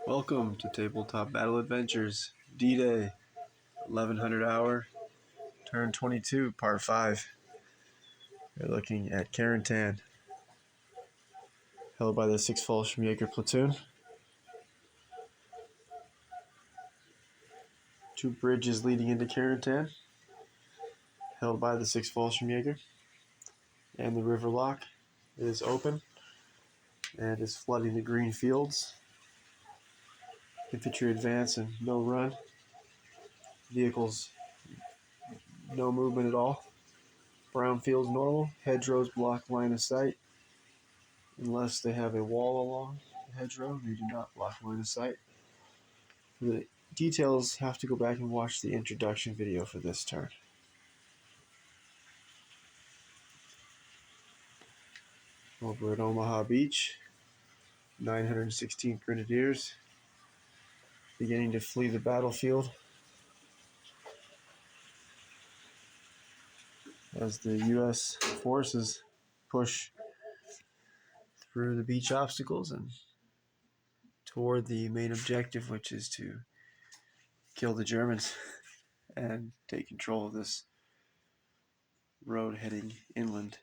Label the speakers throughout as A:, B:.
A: Welcome to Tabletop Battle Adventures, DDay, 1100 hour, Turn 22, Part 5. We're looking at Carentan, held by the 6th Fallschirmjäger platoon. Two bridges leading into Carentan, held by the 6th Fallschirmjäger. And the river lock is open and is flooding the green fields. Infantry advance and no run. Vehicles, no movement at all. Brown fields normal. Hedgerows block line of sight. Unless they have a wall along the hedgerow, they do not block line of sight. For the details, have to go back and watch the introduction video for this turn. Over at Omaha Beach, 916th Grenadiers beginning to flee the battlefield as the U.S. forces push through the beach obstacles and toward the main objective, which is to kill the Germans and take control of this road heading inland.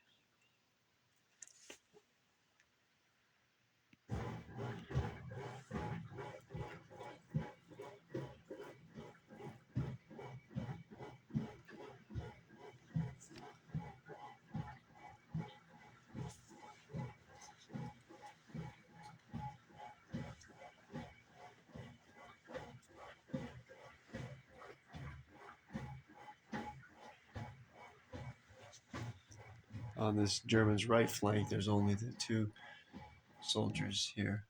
A: On this German's right flank, there's only the two soldiers here.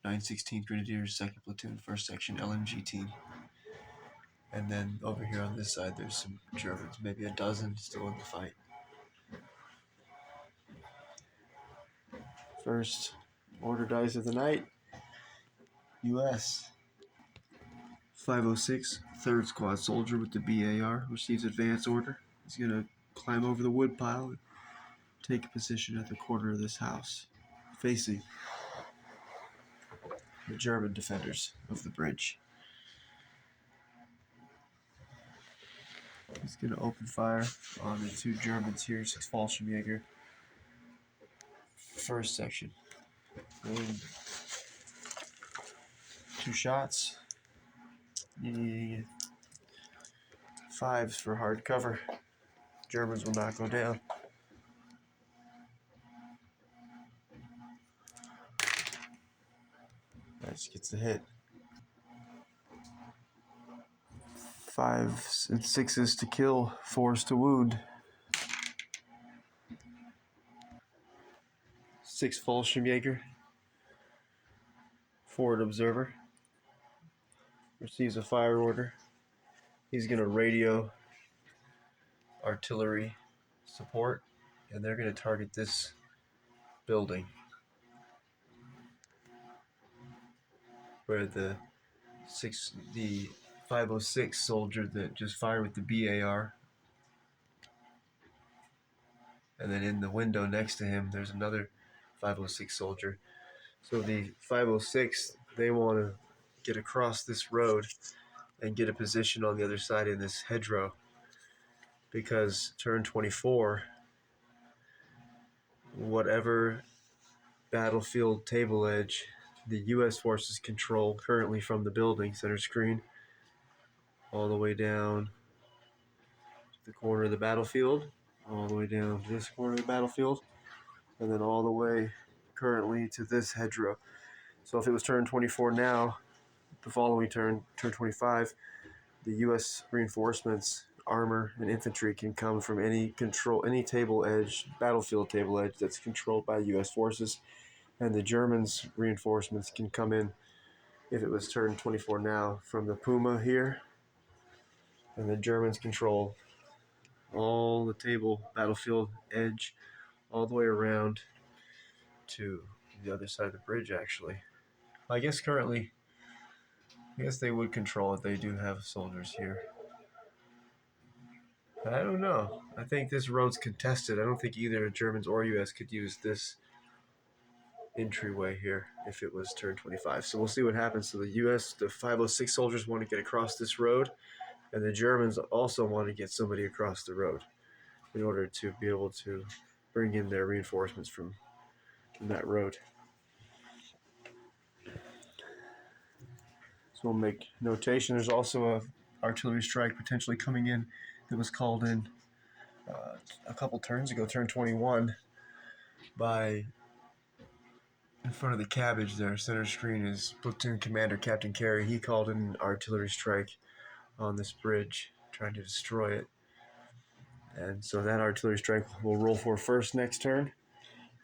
A: 916th Grenadiers, 2nd Platoon, 1st Section LMG team. And then over here on this side, there's some Germans, maybe a dozen still in the fight. First order dice of the night, U.S. 506, 3rd Squad soldier with the BAR, receives advance order. He's going to climb over the woodpile and take a position at the corner of this house, facing the German defenders of the bridge. He's going to open fire on the two Germans here, 6th Fallschirmjäger, 1st Section. And 2 shots. Needing 5s for hard cover. Germans will not go down. Nice, gets the hit. 5s and 6s to kill, 4s to wound. 6th Fallschirmjäger, forward observer, receives a fire order. He's going to radio artillery support, and they're going to target this building where the 506 soldier that just fired with the BAR, and then in the window next to him there's another 506 soldier. So the 506, they want to get across this road and get a position on the other side in this hedgerow, because turn 24, whatever battlefield table edge the U.S. forces control currently from the building center screen all the way down to the corner of the battlefield, all the way down to this corner of the battlefield, and then all the way currently to this hedgerow. So if it was turn 24 now, the following turn 25, the U.S. reinforcements, armor, and infantry can come from any table edge, battlefield table edge that's controlled by U.S. forces, and the Germans' reinforcements can come in, if it was turn 24 now, from the Puma here, and the Germans control all the table battlefield edge all the way around to the other side of the bridge, actually. I guess currently, they would control it. They do have soldiers here. I don't know. I think this road's contested. I don't think either Germans or U.S. could use this entryway here if it was turn 25. So we'll see what happens. So the 506 soldiers want to get across this road, and the Germans also want to get somebody across the road in order to be able to bring in their reinforcements from that road. So we'll make notation. There's also a artillery strike potentially coming in that was called in a couple turns ago, turn 21, by in front of the cabbage there. Center screen is platoon commander Captain Carey. He called in an artillery strike on this bridge, trying to destroy it. And so that artillery strike will roll for first next turn,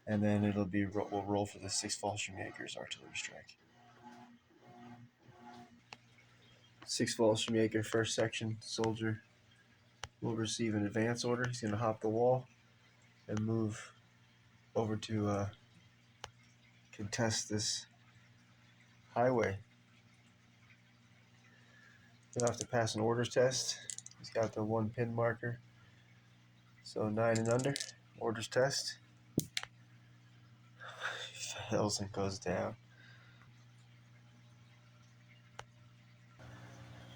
A: and then we'll roll for the 6th Fallschirmjäger's artillery strike. 6th Fallschirmjäger, first section soldier, will receive an advance order. He's going to hop the wall and move over to contest this highway. He'll have to pass an orders test. He's got the 1 pin marker, so 9 and under. Orders test. Fails and goes down.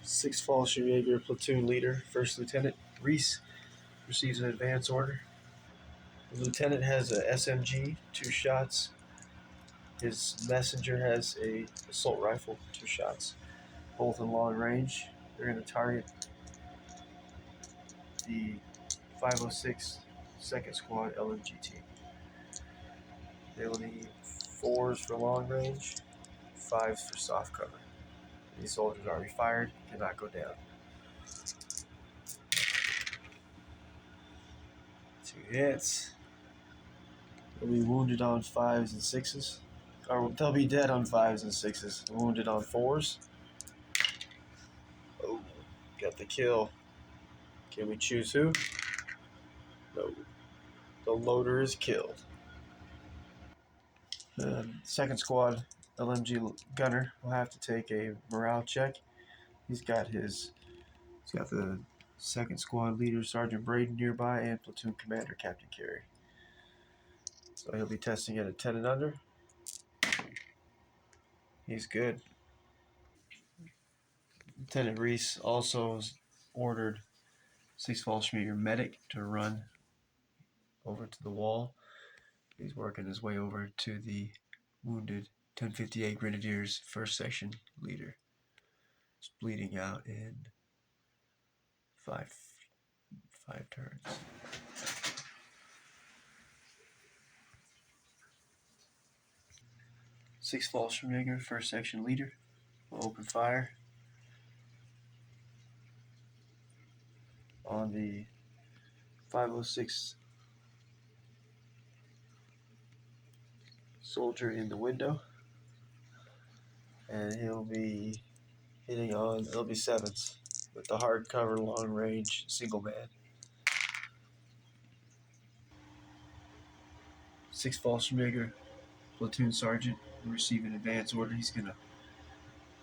A: 6th Fallschirmjäger platoon leader, First Lieutenant Reese, receives an advance order. The lieutenant has a SMG, 2 shots. His messenger has a assault rifle, 2 shots, both in long range. They're going to target the 506 2nd Squad LMG team. They will need 4s for long range, 5s for soft cover. These soldiers are already fired, cannot go down. 2 hits. They'll be wounded on 5s and 6s. Or they'll be dead on 5s and 6s. Wounded on 4s. Oh, got the kill. Can we choose who? No. The loader is killed. The 2nd Squad LMG gunner will have to take a morale check. He's got the 2nd Squad leader, Sergeant Braden, nearby, and platoon commander, Captain Carey. So he'll be testing at a 10 and under. He's good. Lieutenant Reese also ordered 6th Fallschirmjäger medic to run over to the wall. He's working his way over to the wounded 1058 Grenadiers 1st Section leader. He's bleeding out in five turns. 6th Fallschirmjäger 1st Section leader will open fire on the 506 soldier in the window, and he'll be hitting on, it'll be 7s with the hard cover long range single man. 6th Fallschirmjäger platoon sergeant will receive an advance order. He's going to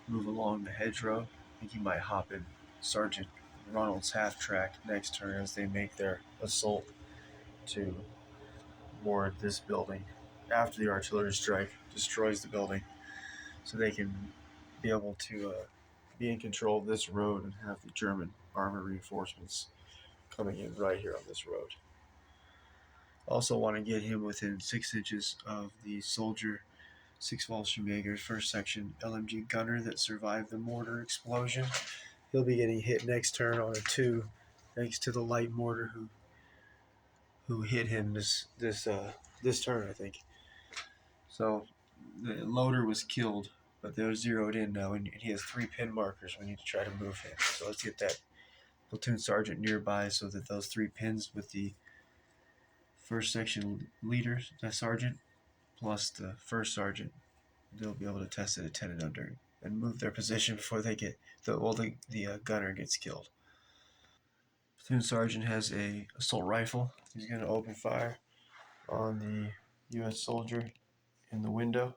A: move along the hedgerow. I think he might hop in Sergeant Ronald's half track next turn as they make their assault to board this building after the artillery strike destroys the building, so they can be able to be in control of this road and have the German armor reinforcements coming in right here on this road. Also want to get him within 6 inches of the soldier 6th Fallschirmjäger's 1st Section LMG gunner that survived the mortar explosion. He'll be getting hit next turn on a 2, thanks to the light mortar who hit him this turn, I think. So the loader was killed, but they're zeroed in now, and he has 3 pin markers. We need to try to move him. So let's get that platoon sergeant nearby so that those 3 pins with the 1st Section leader, that sergeant, plus the 1st sergeant, they'll be able to test it at 10 and under and move their position before they get the gunner gets killed. Platoon sergeant has a assault rifle. He's going to open fire on the U.S. soldier in the window.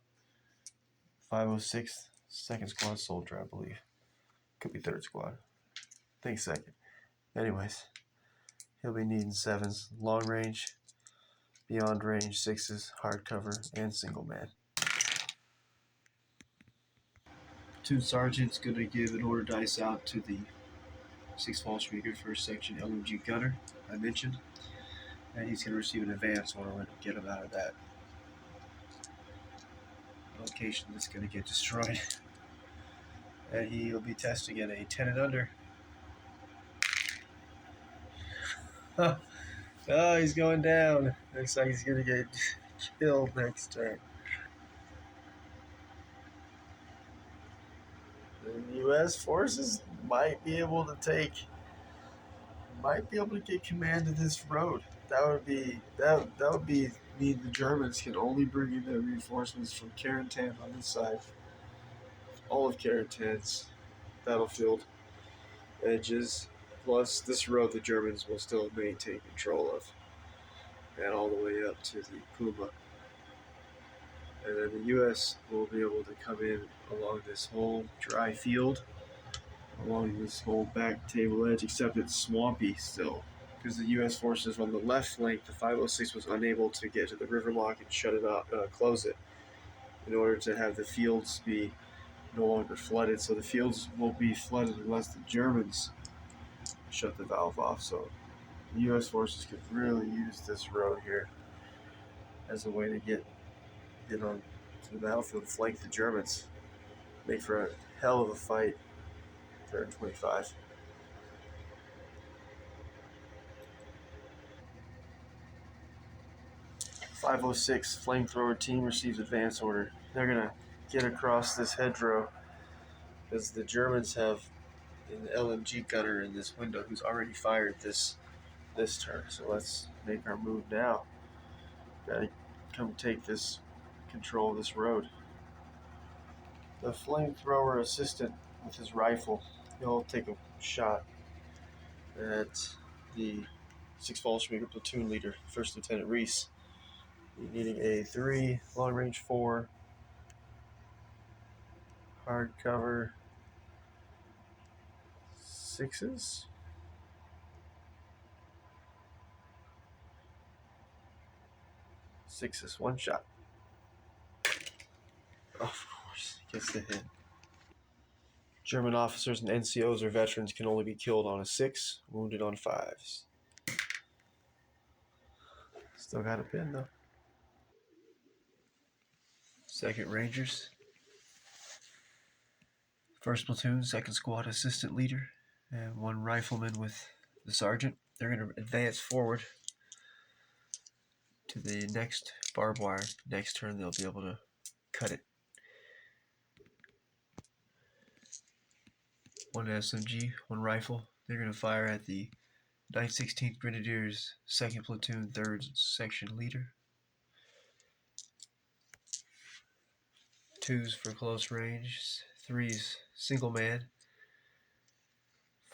A: 506 2nd Squad soldier, I believe. Could be 3rd Squad. I think 2nd. Anyways, he'll be needing 7s, long range, beyond range 6s, hard cover, and single man. Platoon sergeant's going to give an order dice out to the 6th Fall Street 1st Section LMG gunner I mentioned, and he's going to receive an advance order to get him out of that location that's going to get destroyed. And he'll be testing at a 10 and under. Oh, he's going down. Looks like he's going to get killed next turn. The U.S. forces might be able to get command of this road. That would mean the Germans can only bring in their reinforcements from Carentan on this side. All of Carentan's battlefield edges, plus this road the Germans will still maintain control of, and all the way up to the Puma. And then the U.S. will be able to come in along this whole dry field, along this whole back table edge, except it's swampy still. Because the U.S. forces on the left flank, the 506 was unable to get to the river lock and shut it off, close it, in order to have the fields be no longer flooded. So the fields will be flooded unless the Germans shut the valve off. So the U.S. forces could really use this road here as a way to get on to the battlefield and flank the Germans. Make for a hell of a fight. Turn 25. .506 flamethrower team receives advance order. They're gonna get across this hedgerow because the Germans have an LMG gunner in this window who's already fired this turn. So let's make our move now. Gotta come take this control of this road. The flamethrower assistant with his rifle, he'll take a shot at the 6th Fall Street platoon leader, First Lieutenant Reese. Needing a 3, long range 4, hard cover 6s. 6s, one shot. Of course, gets the hit. German officers and NCOs or veterans can only be killed on a 6, wounded on 5s. Still got a pin though. 2nd Rangers. 1st Platoon, 2nd Squad assistant leader, and 1 rifleman with the sergeant. They're going to advance forward to the next barbed wire. Next turn, they'll be able to cut it. 1 SMG, 1 rifle. They're going to fire at the 916th Grenadiers, 2nd Platoon, 3rd Section leader. 2s for close range, 3s single man,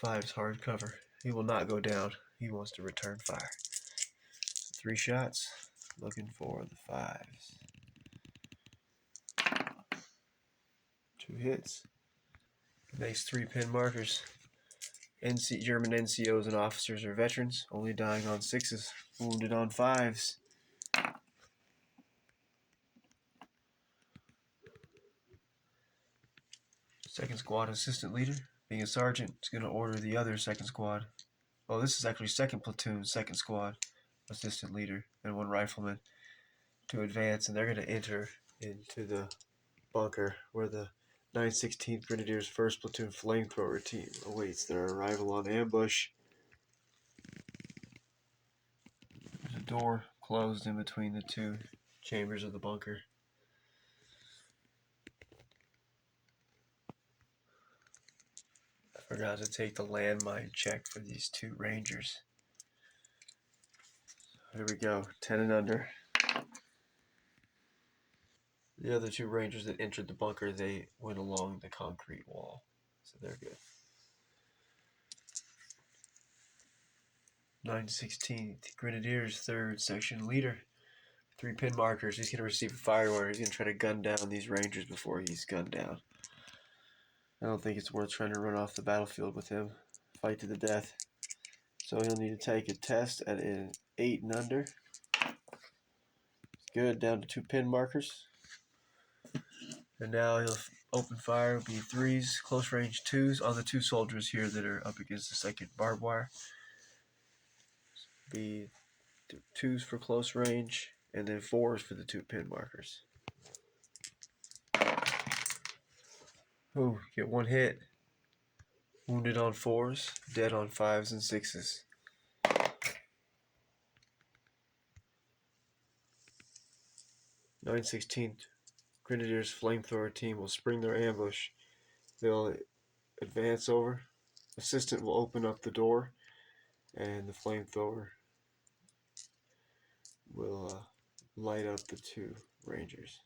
A: 5s hard cover. He will not go down. He wants to return fire. 3 shots. Looking for the 5s. 2 hits. Makes 3 pin markers. German NCOs and officers are veterans, only dying on 6s, wounded on 5s. Second Squad assistant leader, being a sergeant, is going to order the other 2nd Squad. Oh, this is actually 2nd Platoon, 2nd Squad assistant leader, and 1 rifleman to advance, and they're going to enter into the bunker where the 916th Grenadiers 1st Platoon flamethrower team awaits their arrival on ambush. There's a door closed in between the 2 chambers of the bunker. I forgot to take the landmine check for these 2 Rangers. Here we go, 10 and under. The other 2 Rangers that entered the bunker, they went along the concrete wall, so they're good. 916th Grenadiers, 3rd Section leader. 3 pin markers. He's going to receive a fire order. He's going to try to gun down these Rangers before he's gunned down. I don't think it's worth trying to run off the battlefield with him. Fight to the death. So he'll need to take a test at an 8 and under. Good, down to 2 pin markers. And now he'll Open fire will be 3s, close range 2s on the 2 soldiers here that are up against the second barbed wire. Be 2s for close range, and then 4s for the 2 pin markers. Ooh, get 1 hit. Wounded on 4s, dead on 5s and 6s. 9/16th Grenadiers Flamethrower team will spring their ambush. They'll advance over. Assistant will open up the door, and the flamethrower will light up the 2 Rangers.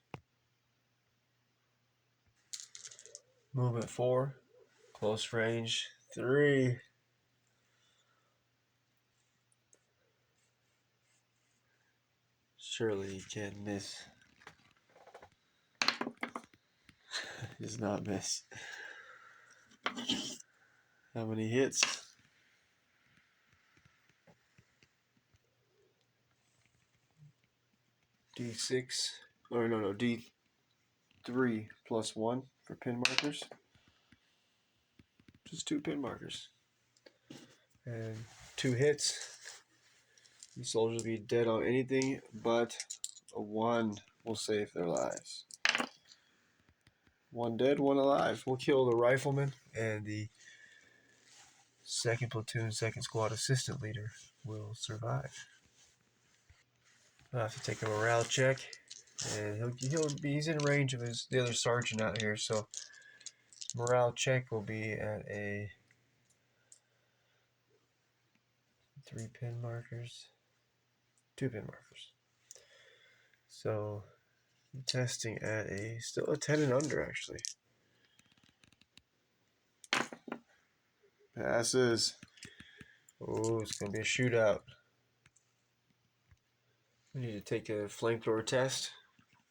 A: Movement 4, close range 3. Surely he can't miss. Does not miss. How many hits? D6, or no, D3 plus 1 for pin markers. Just 2 pin markers. And 2 hits. These soldiers will be dead on anything but a 1 will save their lives. 1 dead, 1 alive. We'll kill the rifleman, and the 2nd platoon, 2nd squad assistant leader will survive. I'll have to take a morale check, and he's in range of the other sergeant out here, so morale check will be at a 3 pin markers, 2 pin markers. So I'm testing at still a 10 and under actually. Passes. Oh, it's gonna be a shootout. We need to take a flamethrower test.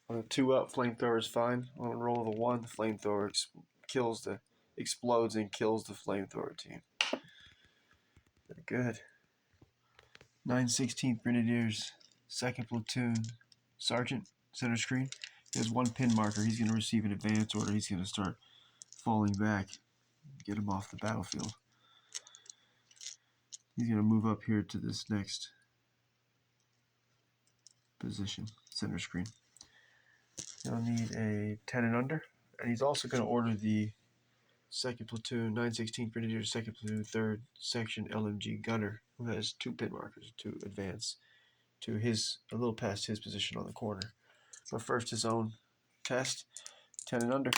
A: On a 2 up, flamethrower is fine. On a roll of a 1, the flamethrower explodes and kills the flamethrower team. Very good. 9/16th Grenadiers, 2nd platoon, sergeant, center screen. He has 1 pin marker. He's going to receive an advance order. He's going to start falling back. Get him off the battlefield. He's going to move up here to this next position, center screen. He'll need a 10 and under. And he's also going to order the 2nd platoon, 9/16th Grenadiers, 2nd platoon, 3rd section LMG gunner, who has 2 pin markers to advance to a little past his position on the corner. But first, his own test, 10 and under.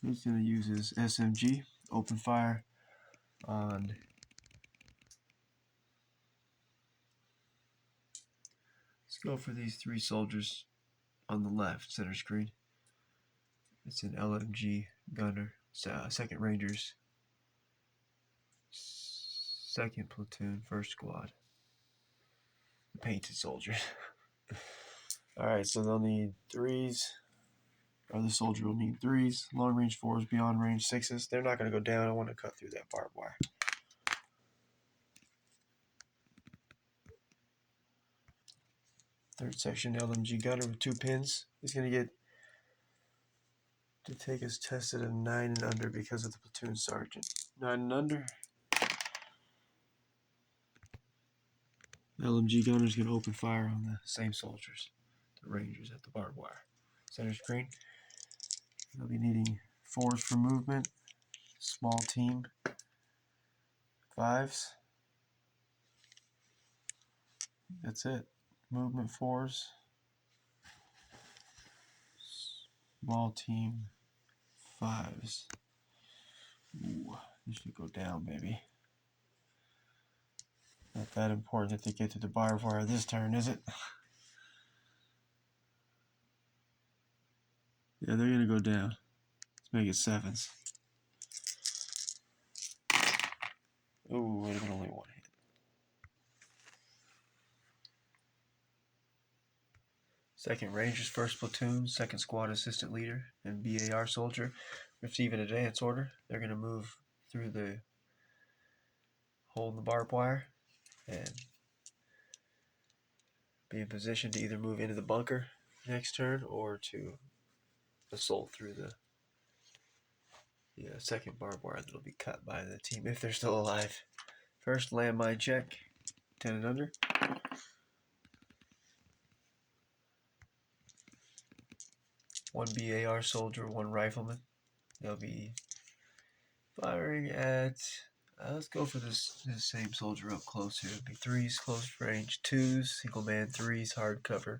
A: He's going to use his SMG, open fire on let's go for these 3 soldiers on the left, center screen. It's an LMG gunner, 2nd Rangers, 2nd platoon, 1st squad. The painted soldiers. Alright, so they'll need 3s. Or the soldier will need 3s, long range 4s, beyond range 6s. They're not going to go down. I want to cut through that barbed wire. Third section LMG gunner with 2 pins. He's going to get to take his test at a 9 and under because of the platoon sergeant. 9 and under. LMG gunner is going to open fire on the same soldiers, the Rangers at the barbed wire. Center screen. They'll be needing 4s for movement. Small team. 5s. That's it. Movement 4s. Small team. 5s. Ooh, this should go down, maybe. Not that important that they get to the barbed wire this turn, is it? Yeah, they're going to go down. Let's make it 7s. Ooh, would have been only 1 hit. Second Rangers, 1st platoon, 2nd squad assistant leader, and BAR soldier receive an advance order. They're going to move through the hole in the barbed wire and be in position to either move into the bunker next turn or to assault through the second barbed wire that'll be cut by the team if they're still alive. First landmine check, 10 and under. One BAR soldier, one rifleman. They'll be firing at, let's go for this same soldier up close here. It'll be 3s, close range, 2s, single man, 3s, hard cover,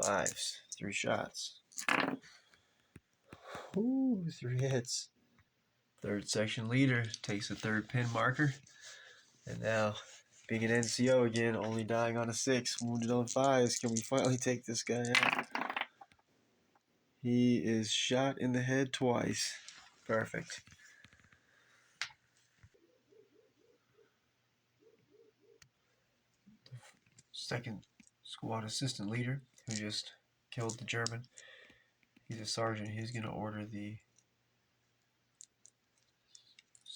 A: 5s. 3 shots. Ooh, 3 hits. Third section leader takes a third pin marker. And now, being an NCO again, only dying on a 6, wounded on 5s. Can we finally take this guy out? He is shot in the head twice. Perfect. Second squad assistant leader, who just killed the German. He's a sergeant. He's going to order the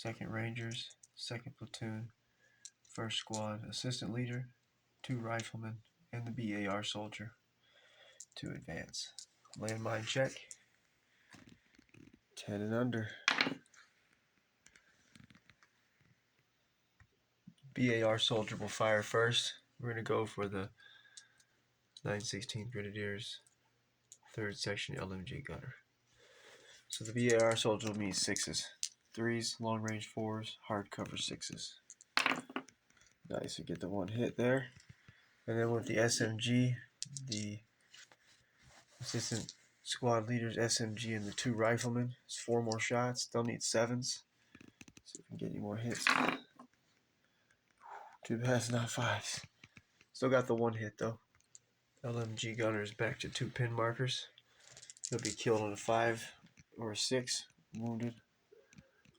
A: 2nd Rangers, 2nd Platoon, 1st Squad assistant leader, 2 riflemen, and the BAR soldier to advance. Landmine check. 10 and under. BAR soldier will fire first. We're going to go for the 916th Grenadiers, 3rd Section LMG gunner. So the BAR soldier will meet 6s. 3s, long range 4s, hard cover 6s. Nice, we get the 1 hit there. And then with the SMG, the assistant squad leader's SMG and the 2 riflemen, it's 4 more shots. Still need 7s. See if we can get any more hits. Too bad it's not 5s. Still got the 1 hit though. LMG gunner is back to 2 pin markers. He'll be killed on a 5 or a 6, wounded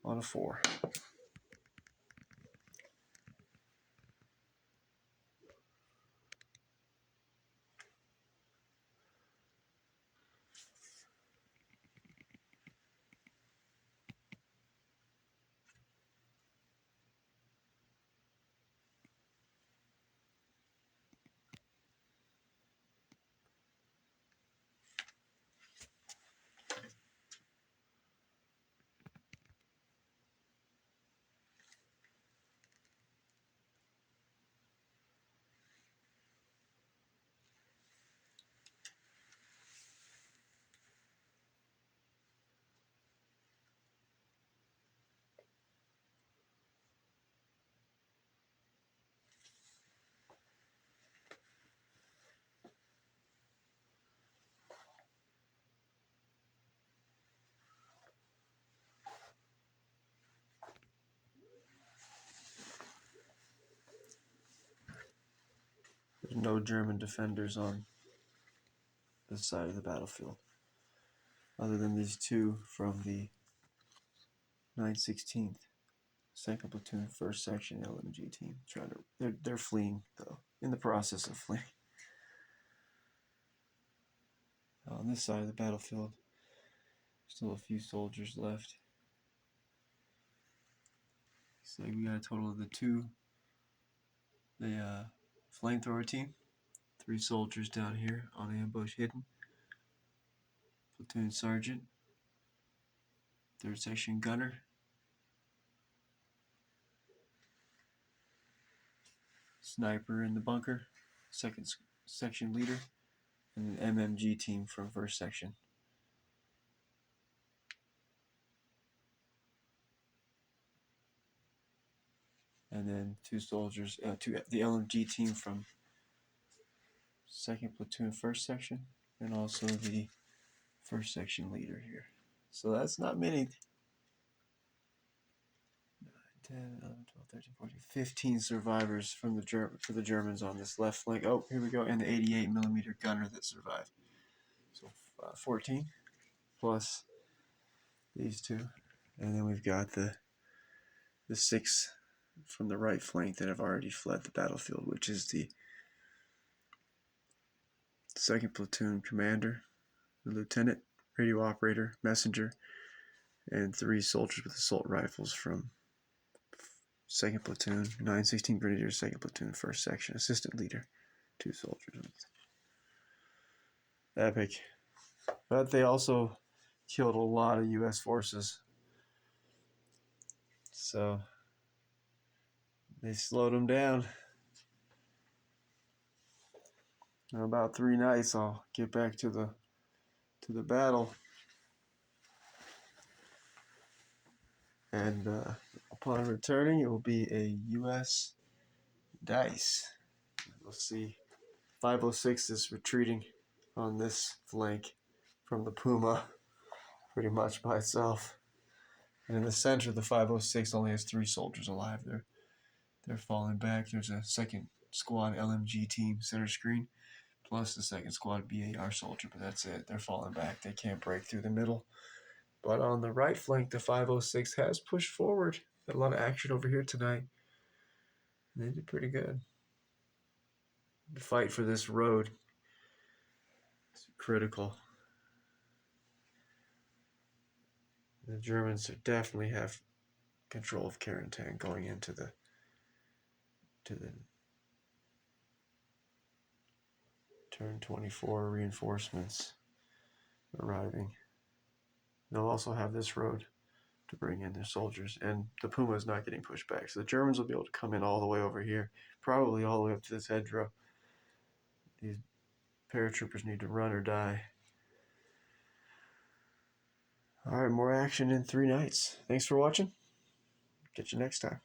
A: on a 4. There's no German defenders on this side of the battlefield, other than these 2 from the 916th, 2nd Platoon, 1st Section LMG team. They're fleeing though, in the process of fleeing. On this side of the battlefield, still a few soldiers left. So we got a total of the flamethrower team, 3 soldiers down here on ambush hidden. Platoon sergeant, 3rd section gunner, sniper in the bunker, 2nd section leader, and an MMG team from 1st section. And then 2 soldiers, the LMG team from 2nd Platoon, 1st section, and also the 1st section leader here. So that's not many. 10, 11, 12, 13, 14, 15 survivors from for the Germans on this left flank. Oh, here we go, and the 88mm gunner that survived. So 14 plus these 2, and then we've got the 6 from the right flank that have already fled the battlefield, which is the 2nd Platoon commander, the lieutenant, radio operator, messenger, and 3 soldiers with assault rifles from 2nd Platoon, 916 Grenadiers, 2nd Platoon, 1st Section, assistant leader. 2 soldiers. Epic. But they also killed a lot of U.S. forces. So they slowed them down. In about 3 nights, I'll get back to the battle. And upon returning, it will be a U.S. dice. We'll see. 506 is retreating on this flank from the Puma pretty much by itself. And in the center, the 506 only has 3 soldiers alive. They're falling back. There's a second squad LMG team center screen, plus the second squad BAR soldier, but that's it. They're falling back. They can't break through the middle. But on the right flank, the 506 has pushed forward. Got a lot of action over here tonight. They did pretty good. The fight for this road is critical. The Germans definitely have control of Carentan going into the Turn 24 reinforcements arriving. They'll also have this road to bring in their soldiers, and the Puma is not getting pushed back. So the Germans will be able to come in all the way over here, probably all the way up to this hedgerow. These paratroopers need to run or die. All right, more action in 3 nights. Thanks for watching. Catch you next time.